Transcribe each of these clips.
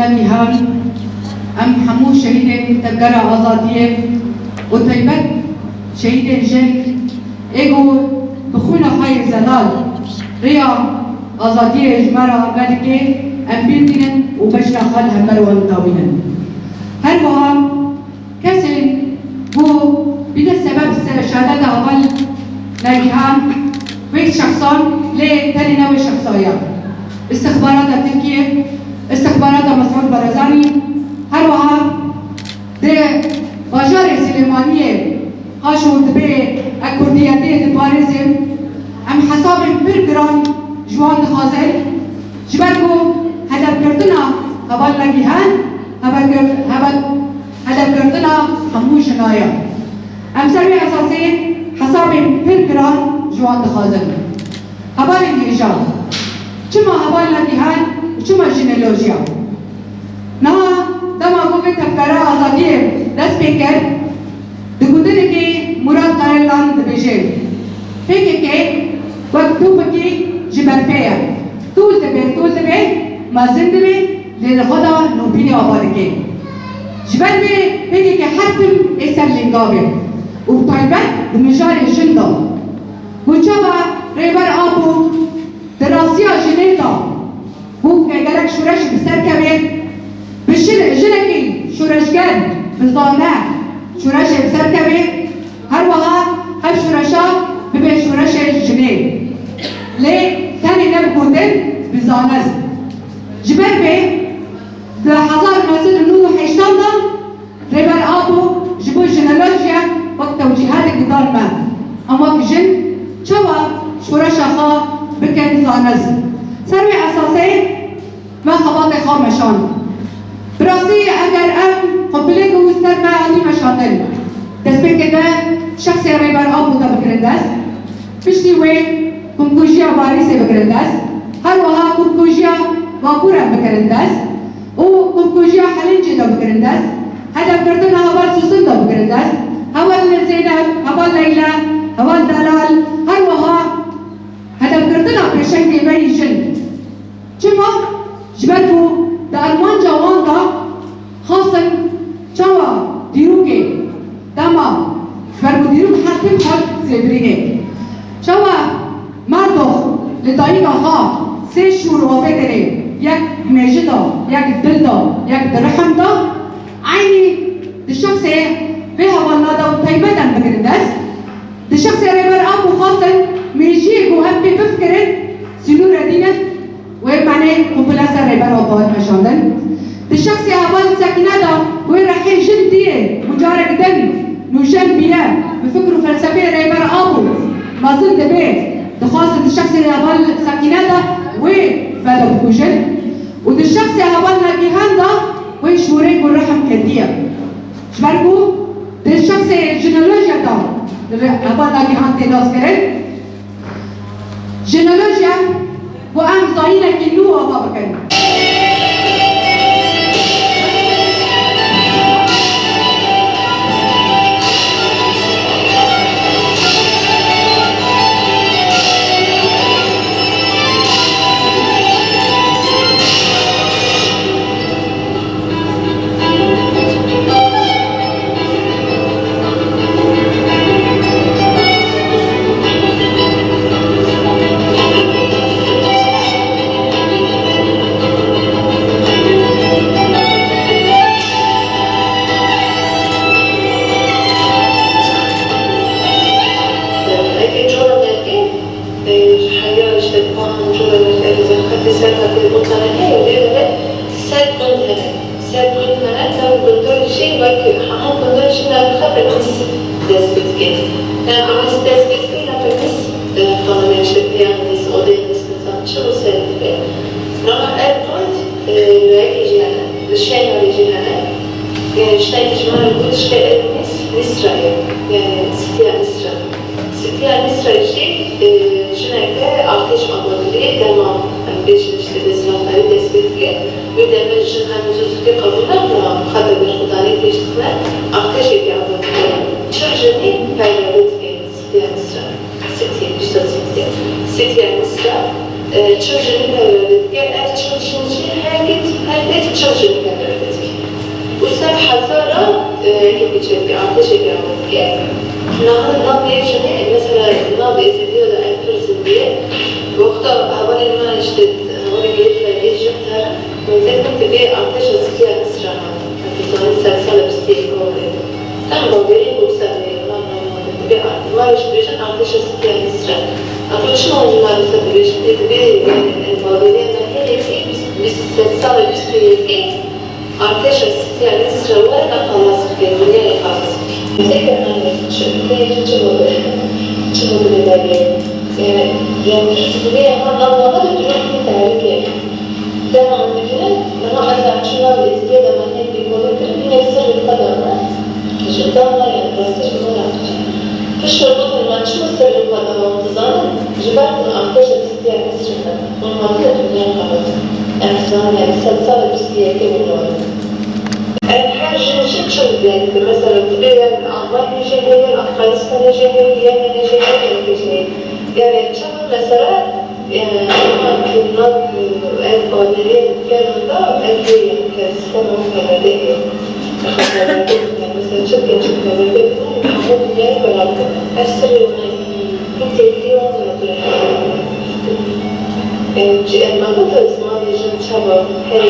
نبيهان أم حمو شهيد تجرى آزادية وطيبت شهيد الجن إيجو بخونا خير زلال ريا آزادية إجمارة ملكة أم بيرتين وبشرة خالها مروان طاوينا هروها كسل هو بدا السبب شهادة أول نبيهان ويك شخصان ليه تاني نوع شخصيات استخبارات تركيا استخبارات مسعود برزاني هروها ده باجار سليمانية قاشو دبي أكوردياتي دباريزم أم حساب برجران جوان دخازل جبركو هدف كرتنا قبل نبيهان هدف كرتنا حمو جنايا أم سربي أساسي حساب برجران جوان دخازل قبل الإنجاب چما هوال نبیهان چما جنلوژیا نه دما قوت تفکر آزادی دست پیکر دگودن کی مراد قائلان دبیجه فکر که وقت تو بکی جبرفیه طول تبه مازن تبه لین خدا نوبینی آباد کی جبر به فکر که حتم ایسر لنگابه و طایبت دمجار جندا وچابا ریبر آبو دراسيا جنيتا هو كجالك شورش بسر كمان بشر جنكي شورشجان بزانا شورش بسر كمان هروها هب شورشا ببين شورش جنيه ليه تاني نبغودن بزانس جبر به ده حزار نازل النور حيشتان ده ريبر آبو جبو جنالوجيا وقت توجيهات الجدار ما أما جن شوا شورشا خا بكن زانز سروي أساسي ما خباط خامشان براسي أجر قبلك وستر ما عندي مشاطل تسبيك كده شخص ريبر أبو ده بكرداس بشتي وين كمكوجيا باريسي بكرداس هروها كمكوجيا واكورا بكرداس وكمكوجيا حلنجي ده بكرداس هذا بكردنا هوال سوسن ده بكرداس هوال زينب هوال ليلى هوال دلال هروها هذا بكردنا بشكل بي جن چما جبركو دا ألمان جوان دا خاصا چوا ديروكي داما جبركو ديروك حتم حد زبرينه چوا مردو لدائنا خا 3 شهور وفكره يك مجدا يك دلدا يك درحم دا عيني الشخص فيها والله دا وطيبتا بكرداس الشخص ريبر أبو خاصا ميجيك وهبي بفكرة سنورة دينة ومعنى قبلاسة ريبر وقوات مشاندن الشخص أول ساكنة دا وين رايحين جدية مجارة جدا نوجن بيها بفكروا فلسفية ريبر أبو ما زلت بيت خاصة الشخص أول ساكنة دا وين فلو بوجن والشخص أول نبيهان دا وين شوريك والرحم كدية شباركو الشخص جنولوجيا دا أول نبيهان تناس كرن جنولوجيا وأهم ظاهرة كنوها بابكن children كيف بتشوفي عم تشوفي عم كيف نهار يجني مثلا نهار يزيدوا لأكثر زبية وقتها هوني ما نشتد هوني جيت لقيت شفتها وزي كنت بيه عم تشوف فيها نسرها كنت زمان سلسلة بستيك هوني كان موجودين بوسامي ما بيه ما يشبيشن عم تشوف فيها نسرها أقول شو هون ما بسببش بيه يعني الموجودين هي بس سلسلة بستيك عم تشوف فيها نسرها ولا خلاص في الدنيا خلاص زي كمان شنو بالبداية يعني تحسبيها هون الله تروح تعرفي دائما عندنا أنا مثلا شنو بالإزدياد لما هيك بيقولوا كأني يصير القدم قدامنا يعني راسي شو ما فشو مثلا ما شو سر القدم وانتظار جبت عم تجد استياء مسرنا والماضي الدنيا خلاص يعني زمان يعني سلسلة باستياء كمان الحاجة شو يعني مثلا تبين ألمانيا جاهية أفغانستان جاهية اليمن جاهية يعني تشوف مثلا في النظر القادرين كانوا ضعف أجريا كاستمعوا كنديه مثلا شكا بدأت محمود الله بلعب أسر كنت اليوم ما قلت اسمه يجب شباب هاي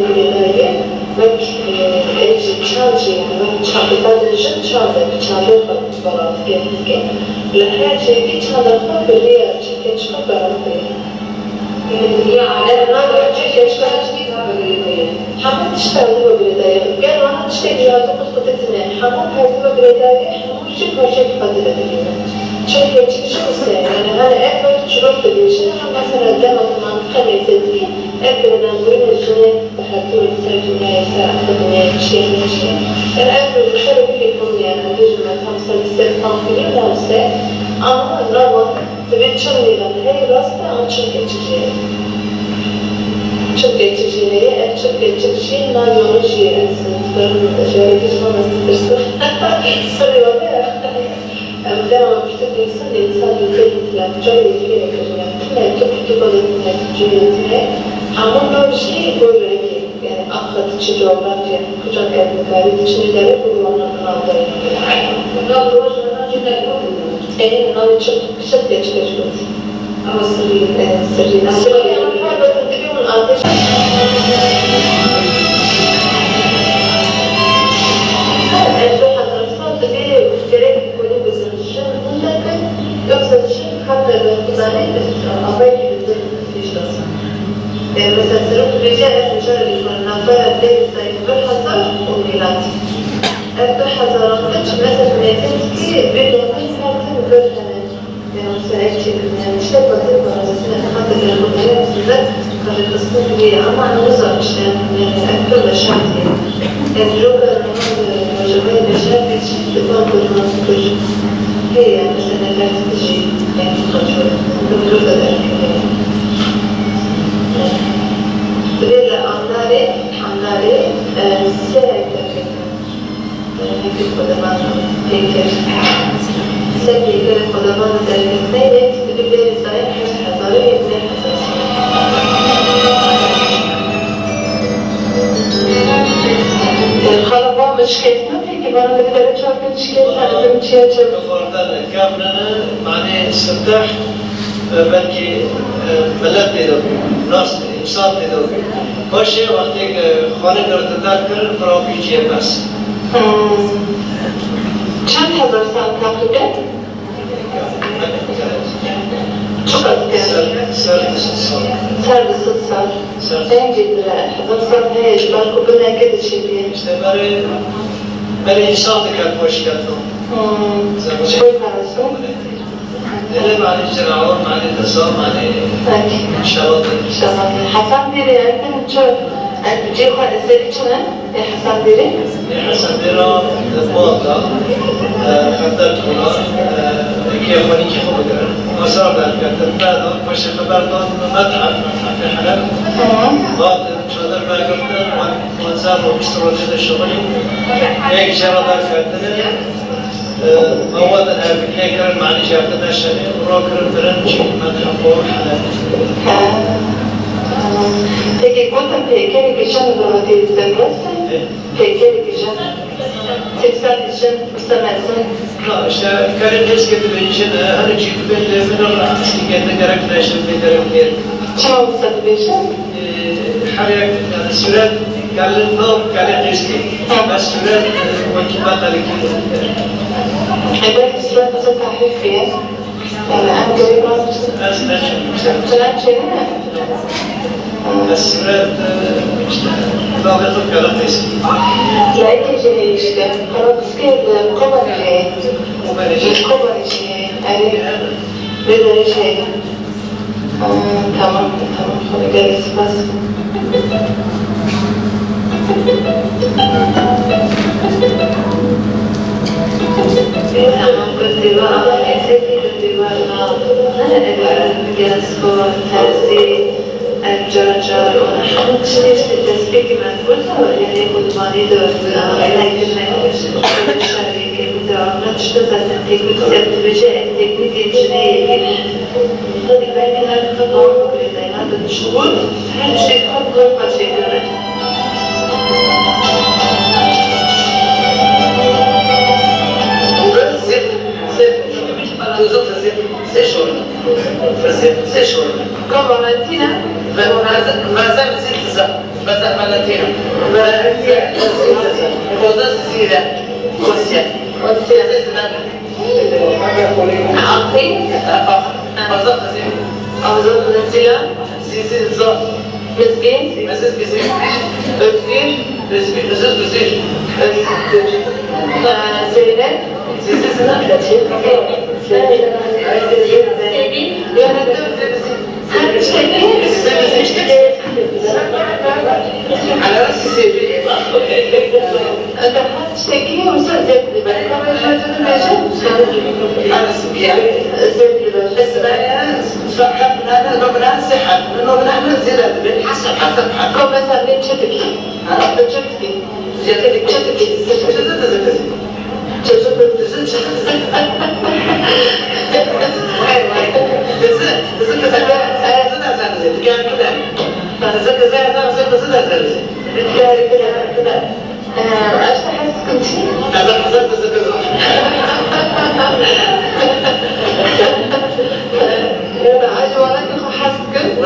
البداية belki çarşı yani çarşıda çarşı barat gelirken her şeyi çarşıda böyle çıkıyor çıkıyor barat yani ne böyle çıkıyor böyle hamur işlerinde böyle ben ona işte cihazı kutlatırım hamur her böyle hamur için parça kutlatırım çok geçici yani hani evvel çürük dediğin ama mesela zaman mantıklı lezzetli evvelden böyle üzerine بحطول الدنيا ساعة الدنيا شيء من شيء الأفرج شرب فيكم يعني رجمة 5 6 فيلم لا ساعة أنا نروح تبي تشملي لنا هي راسته أنا شو كتجي شو كتجي هي شو كتجي ما يورجي أنسان جاري كيشما مسترسل سوري والله دائما بشتغل إنسان يكلم لا جاي فيها كلام كنا تبي تقولين تجي أما لو شيء يقول yani aklat içi coğrafya, kucak etmekleri içini devlet kurumlarının adayı. Bunlar doğru zaman cümle kuruluyor. Bunlar çok geç geçiyor. Ama sırrı. Sırrı ama pardon dedi onun ateş. Elde hatırlarsan tabii gerek böyle bir sınırsın. Bunlar yoksa şimdi hatta kullanmayı ama gibi bir şey olsun. مثلا سلوك الرجال الرجال اللي كنا نفرد بين السيد حذر والميلاد حذر رغبتش مثلا نتيجتي بدون ساعتين وبرهنة يعني مثلا أكتب يعني مش تبقى تبقى بس أنا حتى في المدينة بالذات كان التصنيف لي أما أنا وزع مش يعني أكثر مشاهد يعني جوكا الوجبات مشاهد تبقى بالمنطقة هي مثلا لا تجي يعني تخرج بالجزء ذلك Böyle anları seyrek bir kodaman heykel. Sen heykel kodaman derginde bir zayıf hazarı yetine hazır. Halama مشكلة peki bana bir de çok مشكلة أنا بمشي أجيب. فرضاً كابرنا معني استفتاح بلكي ملت ندوي ناس إنسان ندوي باشه وقتی که خانه گرددار کرد برای بیجی بس. چند هزار سال تقریبا؟ çok az yani. Sarı sal. En ciddiler. Hazırsan hiç ben kubuna gidişim. İşte bari insan dikkat boş katım. Çok parası. Öyle mani ceraun, mani tasam, mani şabat. Hasan diri yani çok. Bıcı kod eseri çene Hasan diri. Hasan diri muhakkak. Hatta tuna ki خونی کی خوب کرد. مسار داد کرد. بعد باش خبر داد متحف في حلب. بعد شادر باقی‌تر منظر و استراتژی شغلی. یک جرا داد کرد. مواد الأبنية كان معني جابتنا الشمال وراكر الفرنش متحف وحلب. Peki burada peykeli geçen hürmeti istemezsin. Peykeli geçen. 80 için istemezsin. işte karın eskidi için hani çünkü ben Allah istikende gerekleşim bir Çama usta beşin? حريق يعني السورات قال النوم قال الرزق بس السورات وكبات عليك عبارة السورات مثلا تحريف فيها يعني أنا قريب راسي سلام شيئا السورات ضاغط قال الرزق لقيت جاي işte خلاص كده مقبل جاي مقبل جاي أريد بدأ شيء tamam خلي جالس بس tamam كنت بقى حسيتي كنت بقى أنا جالسكو ترسي الجرجر ونحن تشتيش التسبيك ما تقولها يعني قدماني دور أنا كنا شاري كيف دور نشتغل تكنيك سيرتيفيكات تكنيك إنجنيري هذه بعدين هذا خطوة مقرنة هذا الشغل هذا شيء خطوة شيء كمان Comme Valentina, Bazen ziltiza, bazen Valentina, bazen Sicilya, Rusya, عقي bazen Kazim, أوزان Valentina, Ziltiza, مسكين Aziz Bizim, Özgür Özgür, Özgür Zeynep Ziltiza, yönetim her şey على رأس سيدي. أنت هتشتكي وزيت لبن كمان جاتني ماشي أنا سبيعي. زيت لبن بس ما صحة أنا نبنا صحة نبنا من زيادة بين حسب حسب حسب. كم مثلا بتشتكي بتشتكي جاتني بتشتكي ايش تحس كنت انا عايز وراك حاسس كنت